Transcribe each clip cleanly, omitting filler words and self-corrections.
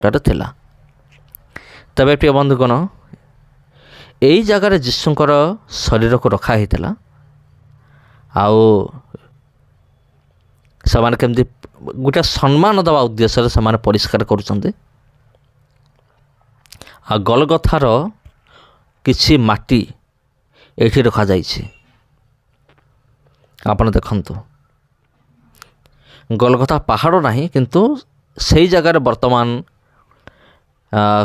थिला। तबे प्रिय बंधुगण यही जगार जीशुंकर शरीर को रखा होता आउ से केमती गोटे सम्मान दवा उद्देश्य से परिष्कार करुँच। आ गलगथार किछि माटी एठी रखा जाइछि। आपण देखंतु गलगथा पहाड़ नहीं किंतु सही जगार वर्तमान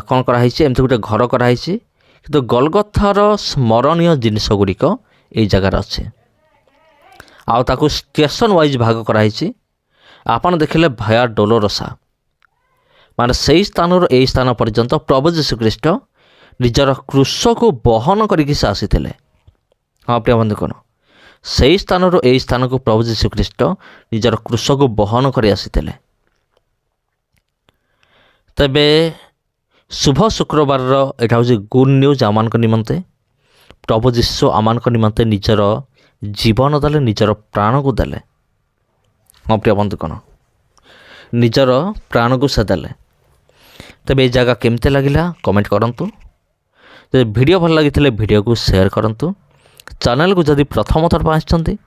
कौन कराई एमती गोटे घर कराई किंतु गलगथार स्मरणीय जिनिस गुड़िक ये जगार अच्छे। आउ ताकू स्टेशन वाइज भाग कराई। आपण देखिले भया डोलोरसा माने सही स्थान यही स्थान पर्यंत प्रभु जीशुख्रीष्ट निजर क्रूश को बहन करके से आसी। हाँ प्रिय बंधुगण सही स्थान यही स्थान को प्रभु जीशुख्रीष्ट निजर क्रूश को बहन कर आसी। तबे शुभ शुक्रवार यहाँ हूँ गुड न्यूज आमान निमंते। प्रभु जीशु आमान निमंते निजर जीवन देले, निजर प्राण को देले। हाँ प्रिय बंधुगण निजर प्राण को से देले। तबे ये जगह केमते लगिला कमेंट करंतु। तो वीडियो भल लगी वीडियो को शेयर करंतु। चैनल को जदि प्रथम थर आछंती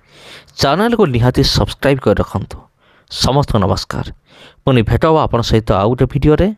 चैनल को निहाती सब्सक्राइब कर रखंतु। समस्त नमस्कार। पुणी भेट आप सहित आउ गोटे वीडियो रे।